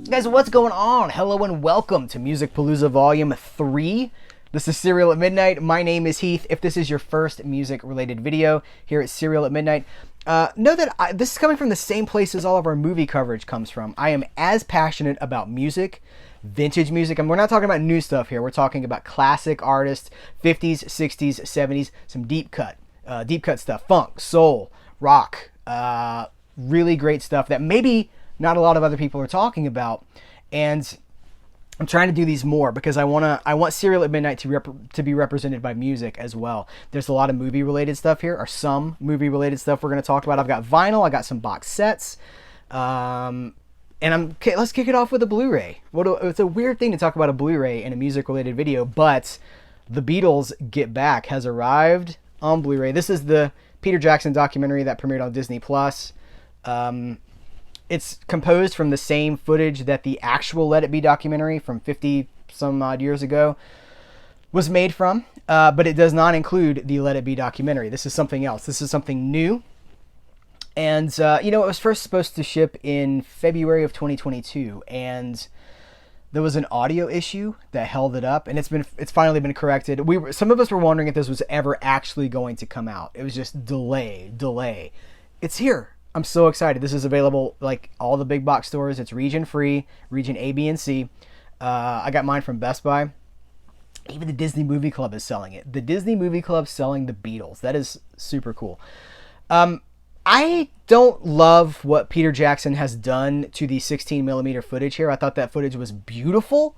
Guys, what's going on? Hello and welcome to Music-Palooza Volume 3. This is Cereal at Midnight. My name is Heath. If this is your first music-related video here at Cereal at Midnight, know that this is coming from the same place as all of our movie coverage comes from. I am as passionate about music, vintage music, and we're not talking about new stuff here. We're talking about classic artists, 50s, 60s, 70s, some deep cut stuff, funk, soul, rock, really great stuff that maybe not a lot of other people are talking about. And I'm trying to do these more because I want Cereal at Midnight to be represented by music as well. There's a lot of movie related stuff here, or some movie related stuff we're going to talk about. I've got vinyl, I got some box sets, and let's kick it off with a Blu-ray. It's a weird thing to talk about a Blu-ray in a music related video, but the Beatles Get Back has arrived on Blu-ray. This is the Peter Jackson documentary that premiered on Disney Plus. It's composed from the same footage that the actual Let It Be documentary from 50 some odd years ago was made from, but it does not include the Let It Be documentary. This is something else. This is something new. And, it was first supposed to ship in February of 2022, and there was an audio issue that held it up, and it's finally been corrected. Some of us were wondering if this was ever actually going to come out. It was just delay. It's here. I'm so excited. This is available like all the big box stores. It's region free, region A, B, and C. I got mine from Best Buy. Even the Disney Movie Club is selling it. The Disney Movie Club selling the Beatles. That is super cool. I don't love what Peter Jackson has done to the 16mm footage here. I thought that footage was beautiful.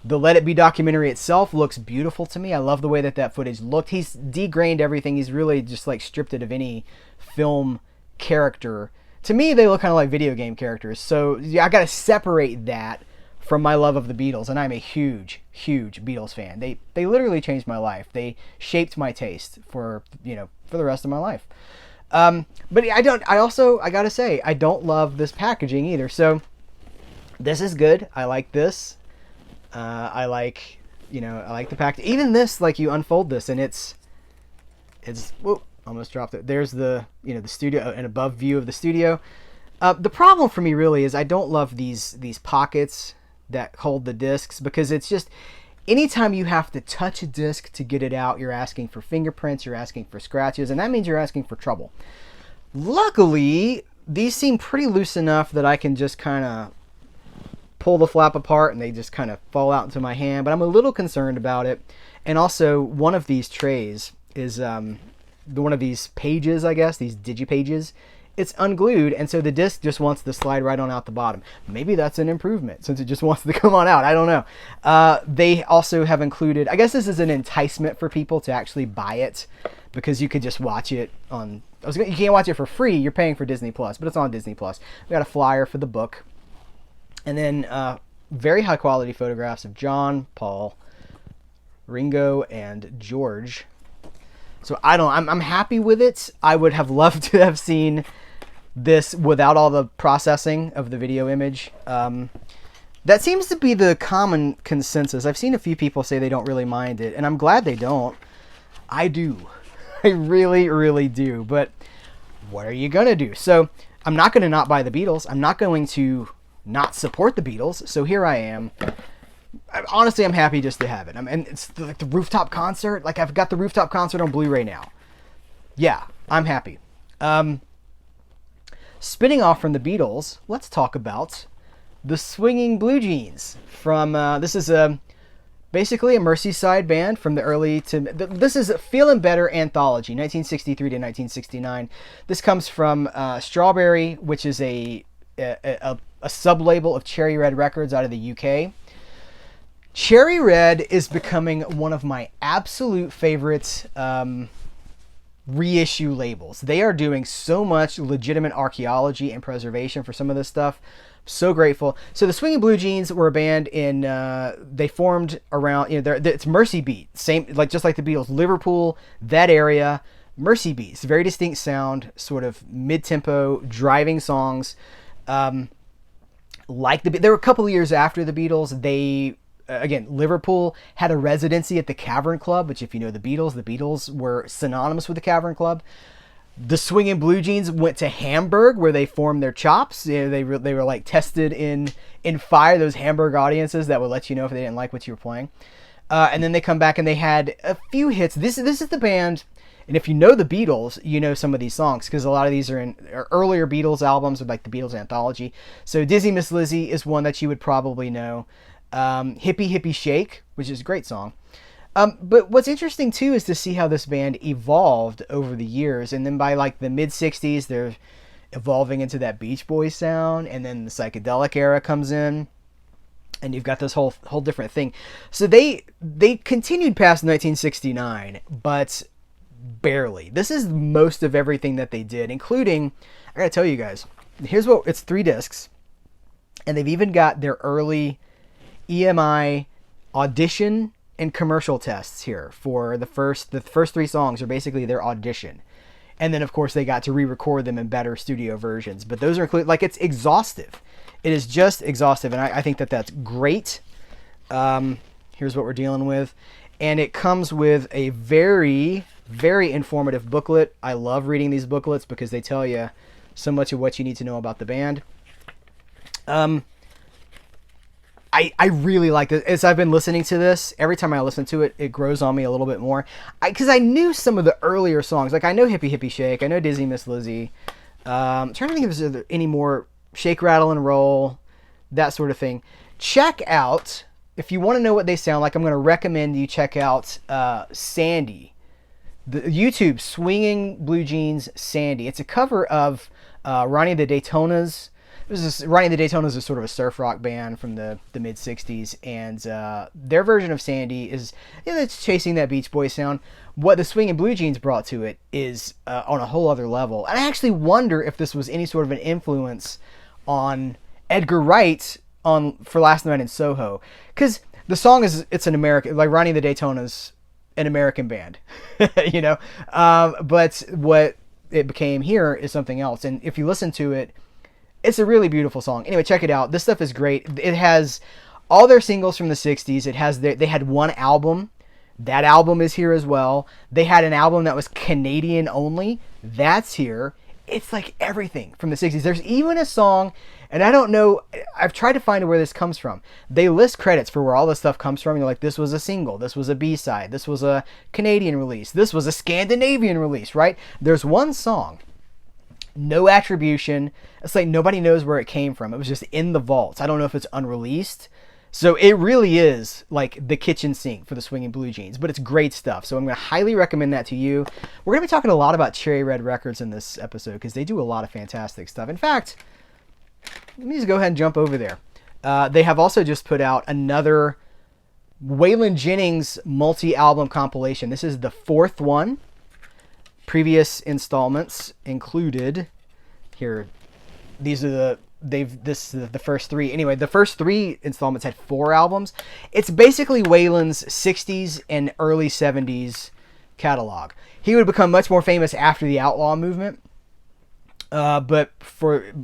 The Let It Be documentary itself looks beautiful to me. I love the way that footage looked. He's degrained everything. He's really just like stripped it of any film character. To me, they look kind of like video game characters. So yeah, I got to separate that from my love of the Beatles, and I'm a huge Beatles fan. They literally changed my life. They shaped my taste for the rest of my life. But I gotta say, I don't love this packaging either. So this is good. I like this. I like the pack. Even this, like, you unfold this and it's whoop, almost dropped it. There's the studio, an above view of the studio. The problem for me really is I don't love these pockets that hold the discs, because it's just, anytime you have to touch a disc to get it out, you're asking for fingerprints, you're asking for scratches, and that means you're asking for trouble. Luckily, these seem pretty loose enough that I can just kind of pull the flap apart and they just kind of fall out into my hand, but I'm a little concerned about it. And also, one of these trays is one of these pages, I guess, these digipages, it's unglued, and so the disc just wants to slide right on out the bottom. Maybe that's an improvement, since it just wants to come on out. I don't know. They also have included, I guess this is an enticement for people to actually buy it, because you could just watch it on, you can't watch it for free, you're paying for Disney Plus, but it's on Disney Plus. We got a flyer for the book, and then very high quality photographs of John, Paul, Ringo, and George. So I'm happy with it. I would have loved to have seen this without all the processing of the video image. That seems to be the common consensus. I've seen a few people say they don't really mind it, and I'm glad they don't. I do. I really do. But what are you going to do? So I'm not going to not buy the Beatles. I'm not going to not support the Beatles. So here I am. Honestly, I'm happy just to have it. And it's like the rooftop concert. Like, I've got the rooftop concert on Blu-ray now. Yeah, I'm happy. Spinning off from the Beatles, let's talk about the Swingin' Blue Jeans. This is basically a Merseyside band from the early to... This is Feelin' Better Anthology, 1963 to 1969. This comes from Strawberry, which is a sub-label of Cherry Red Records out of the UK. Cherry Red is becoming one of my absolute favorite reissue labels. They are doing so much legitimate archaeology and preservation for some of this stuff. So grateful. So the Swingin' Blue Jeans were a band they formed around, it's Mersey beat, just like the Beatles, Liverpool, that area, Mersey beats, very distinct sound, sort of mid-tempo driving songs. They were a couple of years after the Beatles. Again, Liverpool had a residency at the Cavern Club, which, if you know the Beatles were synonymous with the Cavern Club. The Swingin' Blue Jeans went to Hamburg, where they formed their chops. You know, they were like tested in fire, those Hamburg audiences that would let you know if they didn't like what you were playing. And then they come back and they had a few hits. This is the band, and if you know the Beatles, you know some of these songs, because a lot of these are in earlier Beatles albums, like the Beatles Anthology. So Dizzy Miss Lizzy is one that you would probably know. Hippie Hippie Shake, which is a great song. But what's interesting too is to see how this band evolved over the years, and then by like the mid '60s, they're evolving into that Beach Boys sound, and then the psychedelic era comes in, and you've got this whole different thing. So they continued past 1969, but barely. This is most of everything that they did, including, I gotta tell you guys, here's what it's 3 discs, and they've even got their early EMI audition and commercial tests here for the first 3 songs are basically their audition, and then of course they got to re-record them in better studio versions. But those are included. Like, it's exhaustive. It is just exhaustive, and I think that that's great. Here's what we're dealing with, and it comes with a very, very informative booklet. I love reading these booklets because they tell you so much of what you need to know about the band. I really like this. As I've been listening to this, every time I listen to it, it grows on me a little bit more. Because I knew some of the earlier songs. Like, I know Hippie Hippie Shake. I know Dizzy Miss Lizzy. I'm trying to think if there's any more. Shake, Rattle, and Roll. That sort of thing. Check out, if you want to know what they sound like, I'm going to recommend you check out Sandy. The YouTube, Swingin' Blue Jeans Sandy. It's a cover of Ronnie the Daytonas. Ronnie the Daytonas is sort of a surf rock band from the mid '60s, and their version of Sandy is, it's chasing that Beach Boys sound. What the Swingin' Blue Jeans brought to it is on a whole other level. And I actually wonder if this was any sort of an influence on Edgar Wright for Last Night in Soho, because the song it's an American, like Ronnie the Daytonas, an American band, you know. But what it became here is something else, and if you listen to it, it's a really beautiful song. Anyway, check it out. This stuff is great. It has all their singles from the 60s. It has they had one album. That album is here as well. They had an album that was Canadian only. That's here. It's like everything from the 60s. There's even a song, and I don't know, I've tried to find where this comes from. They list credits for where all this stuff comes from. You're like, this was a single, this was a B-side, this was a Canadian release, this was a Scandinavian release, right? There's one song, no attribution. It's like nobody knows where it came from. It was just in the vaults. I don't know if it's unreleased. So it really is like the kitchen sink for the Swingin' Blue Jeans, but it's great stuff. So I'm going to highly recommend that to you. We're going to be talking a lot about Cherry Red Records in this episode because they do a lot of fantastic stuff. In fact, let me just go ahead and jump over there. They have also just put out another Wayland Jennings multi-album compilation. This is the 4th one. Previous installments included here. These are this is the first 3. Anyway, the first 3 installments had 4 albums. It's basically Wayland's 60s and early 70s catalog. He would become much more famous after the outlaw movement. But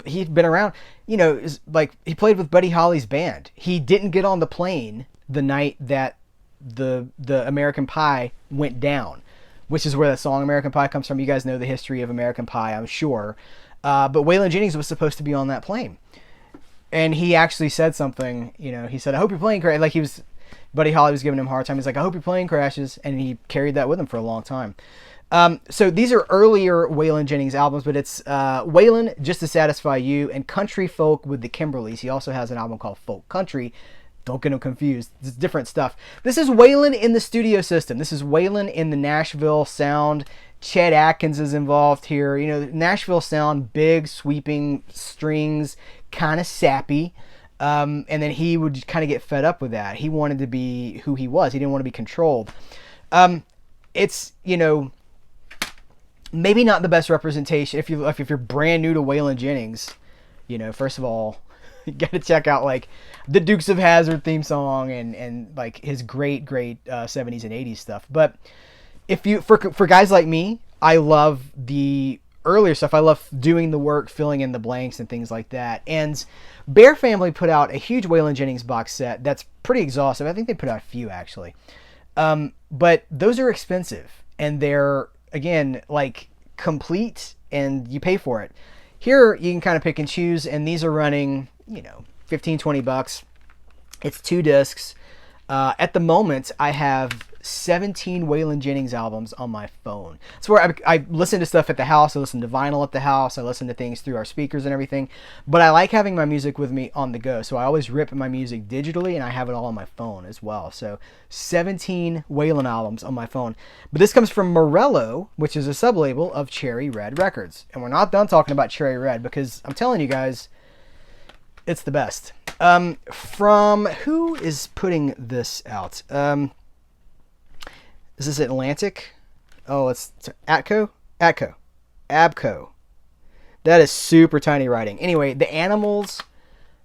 he'd been around, like he played with Buddy Holly's band. He didn't get on the plane the night that the American Pie went down, which is where the song American Pie comes from. You guys know the history of American Pie, I'm sure. But Wayland Jennings was supposed to be on that plane. And he actually said something, he said, I hope your plane crashes. Like Buddy Holly was giving him a hard time. He's like, I hope your plane crashes. And he carried that with him for a long time. So these are earlier Wayland Jennings albums, but it's Wayland, Just to Satisfy You, and Country Folk with the Kimberleys. He also has an album called Folk Country. Don't get them confused. It's different stuff. This is Wayland in the studio system. This is Wayland in the Nashville sound. Chet Atkins is involved here. Nashville sound, big, sweeping strings, kind of sappy. And then he would kind of get fed up with that. He wanted to be who he was. He didn't want to be controlled. It's, maybe not the best representation. If you're brand new to Wayland Jennings, first of all, you got to check out like the Dukes of Hazzard theme song and like his great 70s and 80s stuff. But if you for guys like me, I love the earlier stuff. I love doing the work, filling in the blanks and things like that. And Bear Family put out a huge Wayland Jennings box set that's pretty exhaustive. I think they put out a few actually. But those are expensive, and they're again like complete and you pay for it. Here you can kind of pick and choose, and these are running, you know, $15-20. It's 2 discs. At the moment, I have 17 Wayland Jennings albums on my phone. That's where I listen to stuff at the house. I listen to vinyl at the house. I listen to things through our speakers and everything. But I like having my music with me on the go. So I always rip my music digitally, and I have it all on my phone as well. So 17 Wayland albums on my phone. But this comes from Morello, which is a sub-label of Cherry Red Records. And we're not done talking about Cherry Red, because I'm telling you guys, it's the best. From who is putting this out? Is this Atlantic? Oh, it's Abco. That is super tiny writing. Anyway, the Animals,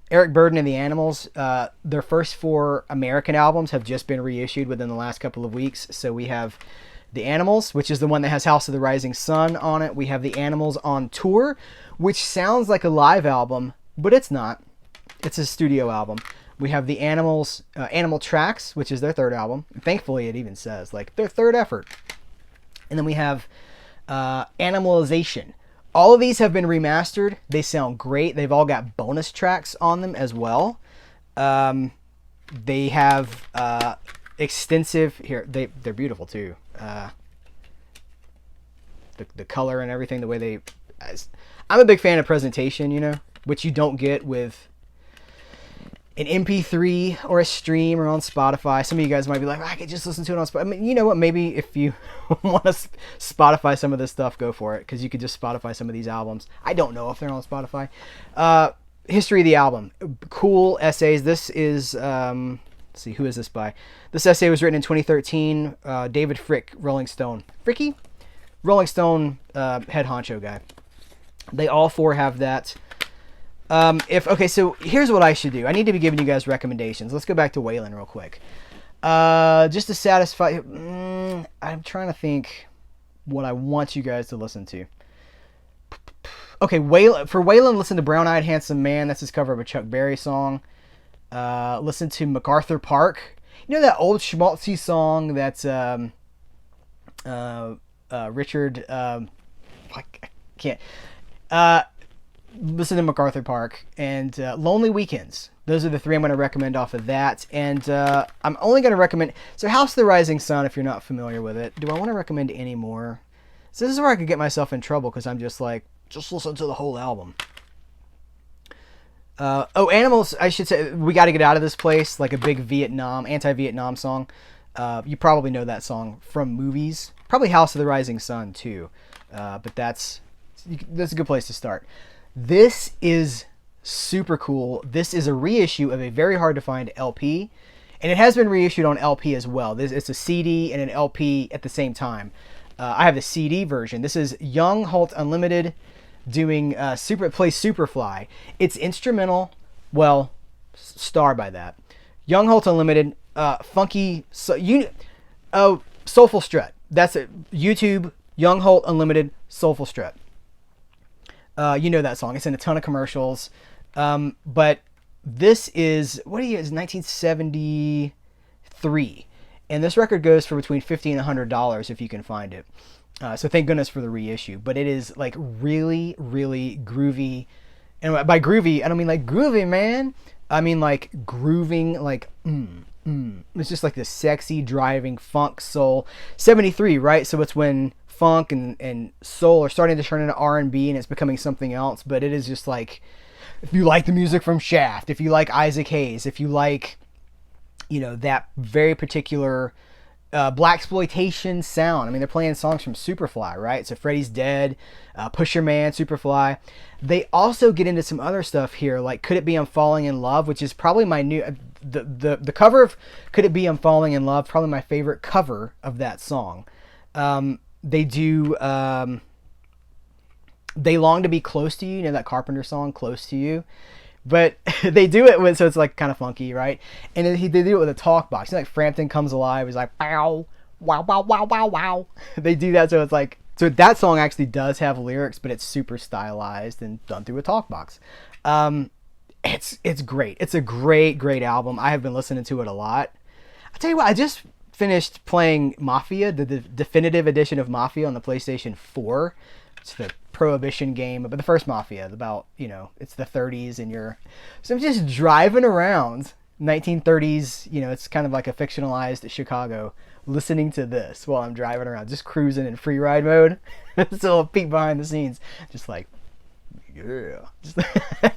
Eric Burdon and the Animals, their first 4 American albums have just been reissued within the last couple of weeks. So we have the Animals, which is the one that has House of the Rising Sun on it. We have the Animals on Tour, which sounds like a live album, but it's not. It's a studio album. We have the Animals, Animal Tracks, which is their 3rd album. Thankfully, it even says, like, their 3rd effort. And then we have Animalization. All of these have been remastered. They sound great. They've all got bonus tracks on them as well. They have extensive... Here, they're beautiful, too. The color and everything, the way they... I'm a big fan of presentation, you know, which you don't get with an MP3 or a stream or on Spotify. Some of you guys might be like, I could just listen to it on Spotify. I mean, you know what? Maybe if you want to Spotify some of this stuff, go for it, because you could just Spotify some of these albums. I don't know if they're on Spotify. History of the album. Cool essays. This is, let's see, who is this by? This essay was written in 2013. David Frick, Rolling Stone. Fricky? Rolling Stone head honcho guy. They all 4 have that. Okay, so here's what I should do. I need to be giving you guys recommendations. Let's go back to Wayland real quick. Just to satisfy... I'm trying to think what I want you guys to listen to. Okay, for Wayland, listen to Brown Eyed Handsome Man. That's his cover of a Chuck Berry song. Listen to MacArthur Park. You know that old schmaltzy song that's Richard... I can't... listen to MacArthur Park and Lonely Weekends. Those are the 3 I'm going to recommend off of that. And I'm only going to recommend... So House of the Rising Sun, if you're not familiar with it. Do I want to recommend any more? So this is where I could get myself in trouble, because I'm just like, just listen to the whole album. Animals, I should say, We Gotta Get Out of This Place, like a big anti-Vietnam song. You probably know that song from movies. Probably House of the Rising Sun, too. But that's a good place to start. This is super cool. This is a reissue of a very hard to find LP, and it has been reissued on LP as well. It's a CD and an LP at the same time. I have the CD version. This is Young Holt Unlimited doing plays Superfly. It's instrumental. Well, star by that. Young Holt Unlimited, funky. Soulful Strut. That's it. YouTube. Young Holt Unlimited, Soulful Strut. You know that song. It's in a ton of commercials. But this is, what do you, it's 1973. And this record goes for between $50 and $100 if you can find it. So thank goodness for the reissue. But it is like really, really groovy. And by groovy, I don't mean like groovy, man. I mean like grooving, like It's just like this sexy, driving funk soul. 73, right? So it's when funk and soul are starting to turn into R&B, and it's becoming something else. But it is just like, if you like the music from Shaft, if you like Isaac Hayes, if you like, you know, that very particular blaxploitation sound. I mean, they're playing songs from Superfly, right? So Freddie's Dead, Pusher Man, Superfly. They also get into some other stuff here, like Could It Be I'm Falling in Love, which is probably my new... The cover of Could It Be I'm Falling in Love, probably my favorite cover of that song. They do... They Long to Be Close to You, you know that Carpenter song, Close to You? But they do it with, so it's like kind of funky, right? And then they do it with a talk box. You know, like Frampton Comes Alive, he's like, wow, wow, wow, wow, wow, wow. They do that, so it's like, so that song actually does have lyrics, but it's super stylized and done through a talk box. It's great. It's a great, great album. I have been listening to it a lot. I'll tell you what, I just finished playing Mafia, the definitive edition of Mafia on the PlayStation 4. It's the Prohibition game, but the first Mafia, about, it's the 30s and so I'm just driving around 1930s, it's kind of like a fictionalized Chicago, listening to this while I'm driving around, just cruising in free ride mode. It's a little peek behind the scenes, just like, yeah,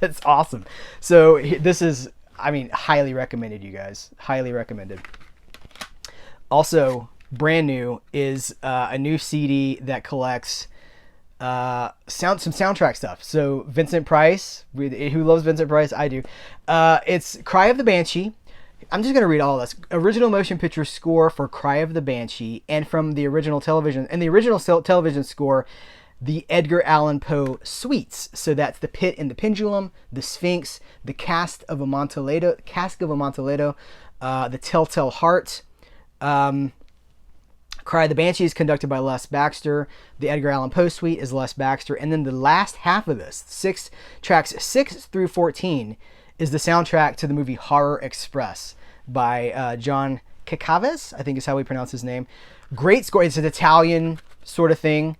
it's awesome. So this is, highly recommended, you guys, highly recommended. Also, brand new is a new CD that collects some soundtrack stuff. So Vincent Price, who loves Vincent Price? I do. It's Cry of the Banshee. I'm just going to read all this. Original motion picture score for Cry of the Banshee, and from the original television, television score, the Edgar Allan Poe suites. So that's The Pit and the Pendulum, The Sphinx, The Cask of Amontillado, The Telltale Heart. Cry of the Banshee is conducted by Les Baxter. The Edgar Allan Poe suite is Les Baxter. And then the last half of this, tracks 6 through 14, is the soundtrack to the movie Horror Express by John Cassavetes, I think is how we pronounce his name. Great score. It's an Italian sort of thing.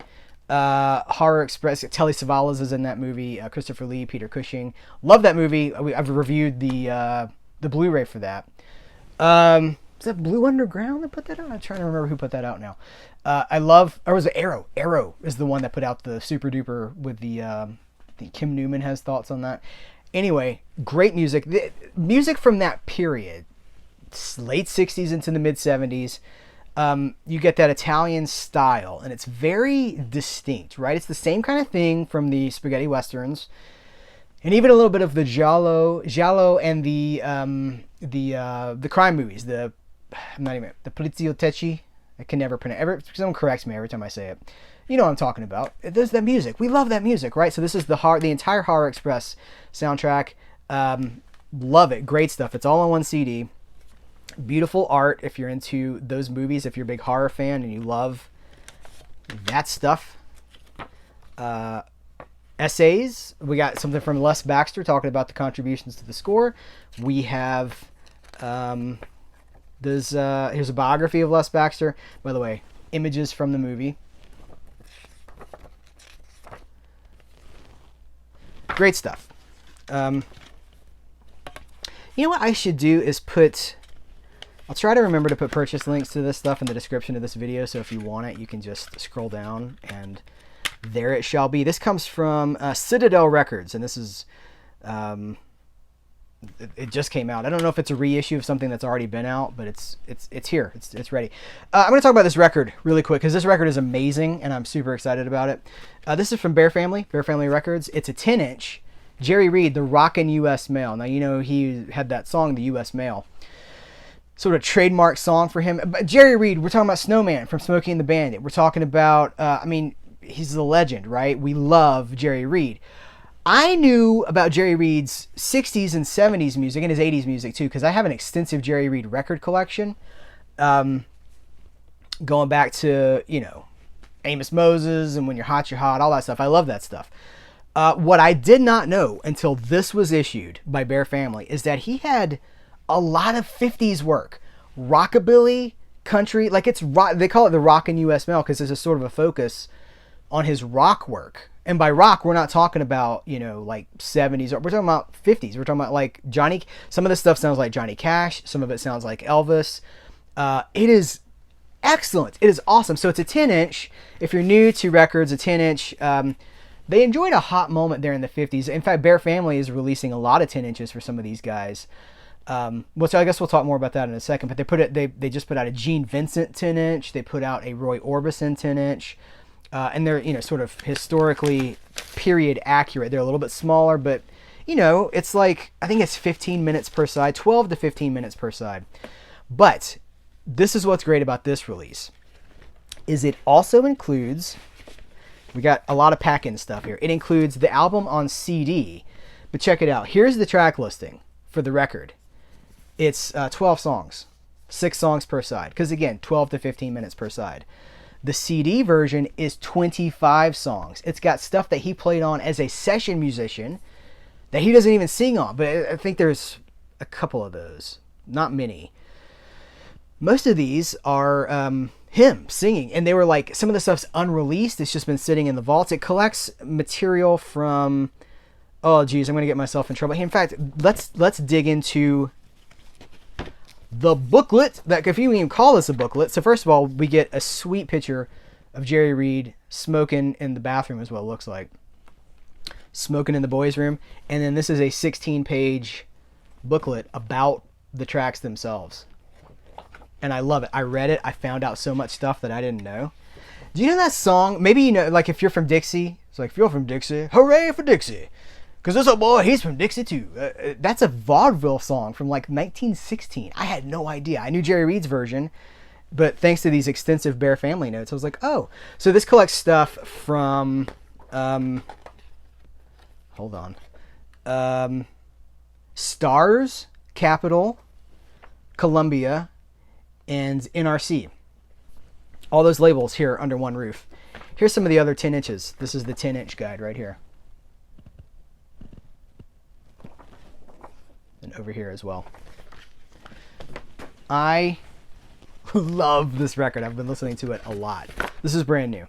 Horror Express. Telly Savalas is in that movie. Christopher Lee, Peter Cushing. Love that movie. I've reviewed the Blu-ray for that. Is that Blue Underground that put that out? I'm trying to remember who put that out now. Or was it Arrow? Arrow is the one that put out the Super Duper with the, I think Kim Newman has thoughts on that. Anyway, great music. The music from that period, late 60s into the mid 70s, you get that Italian style, and it's very distinct, right? It's the same kind of thing from the spaghetti westerns, and even a little bit of the giallo and the crime movies. The Poliziotteschi. I can never pronounce. Someone corrects me every time I say it. You know what I'm talking about. There's that music. We love that music, right? So this is the entire Horror Express soundtrack. Love it. Great stuff. It's all on one CD. Beautiful art if you're into those movies. If you're a big horror fan and you love that stuff. Essays. We got something from Les Baxter talking about the contributions to the score. We have here's a biography of Les Baxter. By the way, images from the movie. Great stuff. You know what I should do is I'll try to remember to put purchase links to this stuff in the description of this video, so if you want it, you can just scroll down and there it shall be. This comes from Citadel Records, and this is it just came out. I don't know if it's a reissue of something that's already been out, but it's here. It's ready. I'm going to talk about this record really quick because this record is amazing and I'm super excited about it. This is from Bear Family Records. It's a 10-inch. Jerry Reed, the Rockin' U.S. Mail. Now, you know, he had that song, The U.S. Mail. Sort of trademark song for him. But Jerry Reed, we're talking about Snowman from Smokey and the Bandit. We're talking about, he's the legend, right? We love Jerry Reed. I knew about Jerry Reed's 60s and 70s music and his 80s music too, because I have an extensive Jerry Reed record collection. Going back to, Amos Moses and When You're Hot, all that stuff. I love that stuff. What I did not know until this was issued by Bear Family is that he had a lot of 50s work. Rockabilly, country, like it's rock, they call it the Rockin' U.S. Mail because there's a sort of a focus on his rock work. And by rock, we're not talking about, like 70s. We're talking about 50s. We're talking about like Johnny. Some of this stuff sounds like Johnny Cash. Some of it sounds like Elvis. It is excellent. It is awesome. So it's a 10-inch. If you're new to records, a 10-inch. They enjoyed a hot moment there in the 50s. In fact, Bear Family is releasing a lot of 10 inches for some of these guys. Which I guess we'll talk more about that in a second. But they just put out a Gene Vincent 10-inch. They put out a Roy Orbison 10-inch. And they're, sort of historically period accurate. They're a little bit smaller, but, it's like, I think it's 15 minutes per side, 12 to 15 minutes per side. But this is what's great about this release, is it also includes, we got a lot of pack-in stuff here. It includes the album on CD, but check it out. Here's the track listing for the record. It's 12 songs, 6 songs per side, because again, 12 to 15 minutes per side. The CD version is 25 songs. It's got stuff that he played on as a session musician that he doesn't even sing on, but I think there's a couple of those, not many. Most of these are him singing, and they were like, some of the stuff's unreleased. It's just been sitting in the vaults. It collects material from, oh geez, I'm gonna get myself in trouble. In fact, let's dig into the booklet, that, if you even call this a booklet. So first of all, we get a sweet picture of Jerry Reed smoking in the bathroom, is what it looks like, smoking in the boys' room. And then this is a 16-page booklet about the tracks themselves, and I love it. I read it. I found out so much stuff that I didn't know. Do you know that song? Maybe you know, like, if you're from Dixie, it's like, if you're from Dixie, hooray for Dixie, because this old boy, he's from Dixie too. That's a vaudeville song from like 1916. I had no idea. I knew Jerry Reed's version, but thanks to these extensive Bear Family notes, I was like, oh. So this collects stuff from, hold on, Stars, Capitol, Columbia, and NRC. All those labels here under one roof. Here's some of the other 10 inches. This is the 10-inch guide right here. And over here as well. I love this record. I've been listening to it a lot. This is brand new.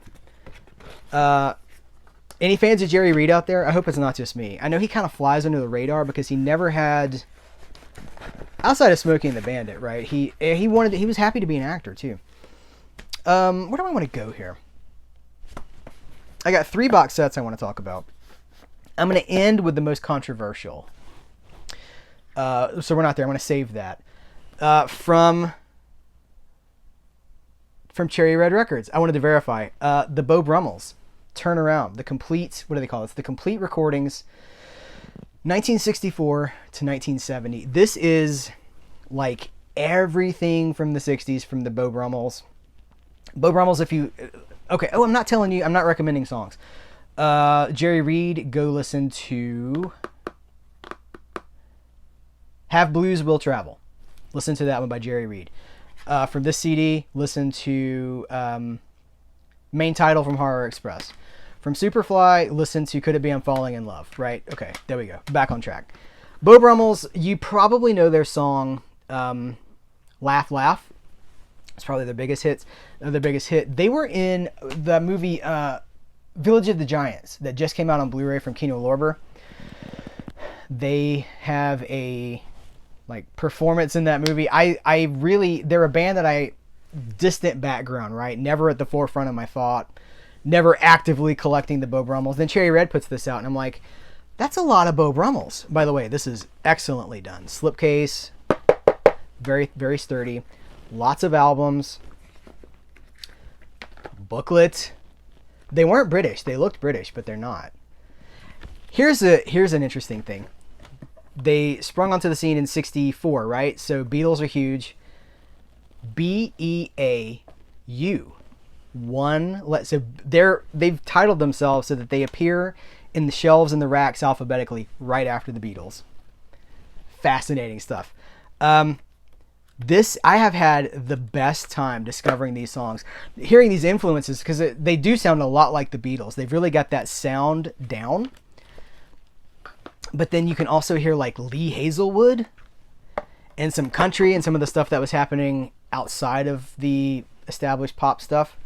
Any fans of Jerry Reed out there? I hope it's not just me. I know he kind of flies under the radar because he never had, outside of Smokey and the Bandit, right? He was happy to be an actor too. Where do I want to go here? I got 3 box sets I want to talk about. I'm going to end with the most controversial. So we're not there. I'm going to save that. From Cherry Red Records. I wanted to verify. The Beau Brummels. Turn Around. The complete, what do they call it? The complete recordings. 1964 to 1970. This is like everything from the 60s from the Beau Brummels. Beau Brummels, if you... Okay, oh, I'm not telling you. I'm not recommending songs. Jerry Reed, go listen to Have Blues Will Travel. Listen to that one by Jerry Reed. From this CD, listen to main title from Horror Express. From Superfly, listen to Could It Be I'm Falling in Love, right? Okay, there we go. Back on track. Beau Brummels, you probably know their song Laugh Laugh. It's probably their biggest hit. They were in the movie Village of the Giants that just came out on Blu-ray from Kino Lorber. They have a performance in that movie. They're a band that I distant background, right? Never at the forefront of my thought. Never actively collecting the Beau Brummels. Then Cherry Red puts this out, and I'm like, that's a lot of Beau Brummels. By the way, this is excellently done. Slipcase, very, very sturdy. Lots of albums. Booklet. They weren't British. They looked British, but they're not. Here's an interesting thing. They sprung onto the scene in 64, right? So Beatles are huge. BEAU. So they've titled themselves so that they appear in the shelves and the racks alphabetically right after the Beatles. Fascinating stuff. I have had the best time discovering these songs, hearing these influences, because they do sound a lot like the Beatles. They've really got that sound down. But then you can also hear like Lee Hazelwood and some country and some of the stuff that was happening outside of the established pop stuff.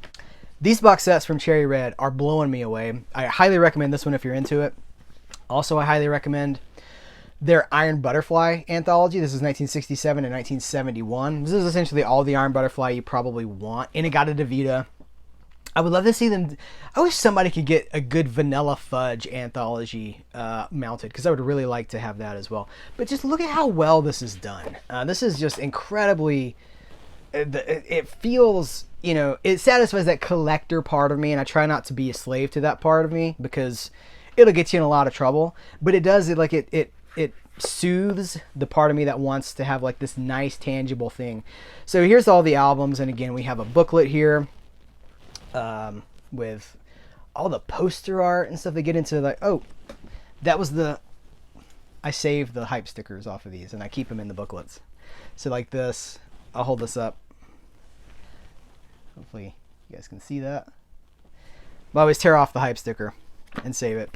These box sets from Cherry Red are blowing me away. I highly recommend this one if you're into it. Also, I highly recommend their Iron Butterfly anthology. This is 1967 and 1971. This is essentially all the Iron Butterfly you probably want. In-A-Gadda-Da-Vida. I would love to see them. I wish somebody could get a good Vanilla Fudge anthology mounted, because I would really like to have that as well. But just look at how well this is done. This is just incredibly... It feels, it satisfies that collector part of me, and I try not to be a slave to that part of me, because it'll get you in a lot of trouble. But it does, it soothes the part of me that wants to have like this nice tangible thing. So here's all the albums, and again, we have a booklet here with all the poster art and stuff. They get into like, oh, that was I saved the hype stickers off of these, and I keep them in the booklets. So like this, I'll hold this up. Hopefully you guys can see that. But I always tear off the hype sticker and save it.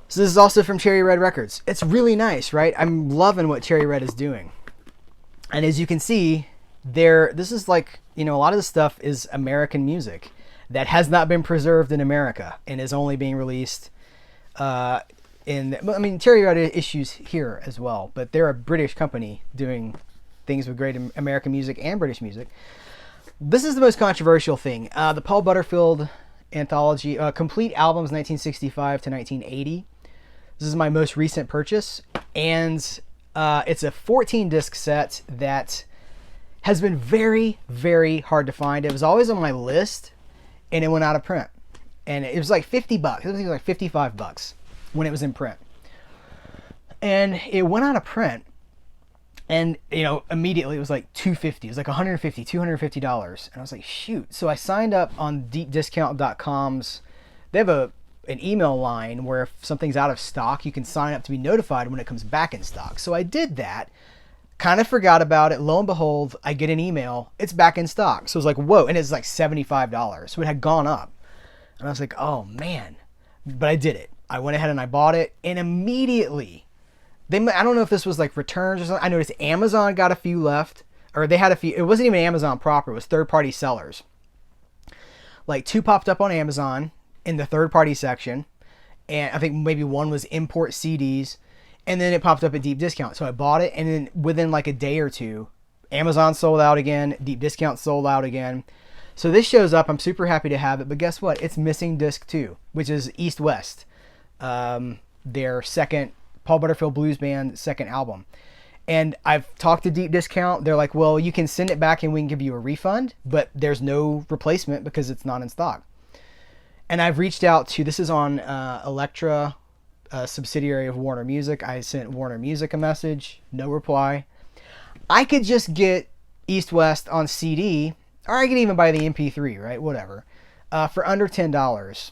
So this is also from Cherry Red Records. It's really nice, right? I'm loving what Cherry Red is doing. And as you can see, This is like, a lot of this stuff is American music that has not been preserved in America and is only being released Terry had issues here as well, but they're a British company doing things with great American music and British music. This is the most controversial thing. The Paul Butterfield Anthology, complete albums 1965 to 1980. This is my most recent purchase, and it's a 14-disc set that has been very, very hard to find. It was always on my list, and it went out of print. And it was like $50. It was like $55 when it was in print. And it went out of print, and immediately it was like $250. It was like $150, $250. And I was like, shoot. So I signed up on deepdiscount.com's. They have an email line where if something's out of stock, you can sign up to be notified when it comes back in stock. So I did that. Kind of forgot about it. Lo and behold, I get an email. It's back in stock. So I was like, whoa. And it's like $75. So it had gone up. And I was like, oh man. But I did it. I went ahead and I bought it. And immediately, I don't know if this was like returns or something. I noticed Amazon got a few left. Or they had a few. It wasn't even Amazon proper. It was third-party sellers. Like 2 popped up on Amazon in the third-party section. And I think maybe one was import CDs. And then it popped up at deep discount. So I bought it, and then within like a day or two, Amazon sold out again, deep discount sold out again. So this shows up. I'm super happy to have it. But guess what? It's missing disc 2, which is East West. Their second, Paul Butterfield Blues Band second album. And I've talked to Deep Discount. They're like, well, you can send it back and we can give you a refund, but there's no replacement because it's not in stock. And I've reached out to, this is on Elektra, a subsidiary of Warner Music. I sent Warner Music a message, no reply. I could just get East West on CD, or I could even buy the MP3, right? Whatever, for under $10.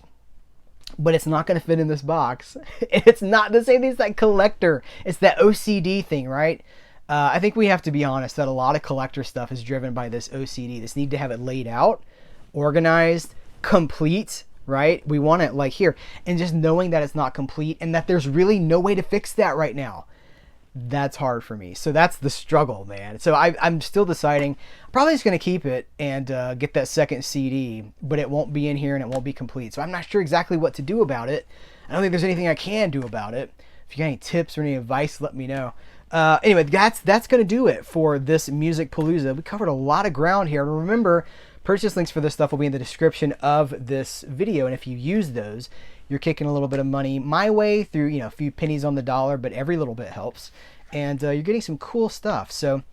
But it's not going to fit in this box. It's not the same thing as that collector. It's that OCD thing, right? I think we have to be honest that a lot of collector stuff is driven by this OCD. This need to have it laid out, organized, complete, right? We want it like here. And just knowing that it's not complete and that there's really no way to fix that right now. That's hard for me. So that's the struggle, man. So I'm still deciding. I'm probably just going to keep it and get that second CD, but it won't be in here and it won't be complete. So I'm not sure exactly what to do about it. I don't think there's anything I can do about it. If you got any tips or any advice, let me know. Anyway, that's going to do it for this Music-Palooza. We covered a lot of ground here. Remember, purchase links for this stuff will be in the description of this video. And if you use those, you're kicking a little bit of money my way through, a few pennies on the dollar, but every little bit helps. And you're getting some cool stuff. So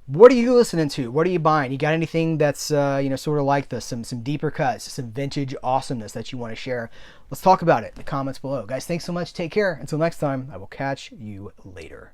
what are you listening to? What are you buying? You got anything that's, sort of like this, some deeper cuts, some vintage awesomeness that you want to share? Let's talk about it in the comments below. Guys, thanks so much. Take care. Until next time, I will catch you later.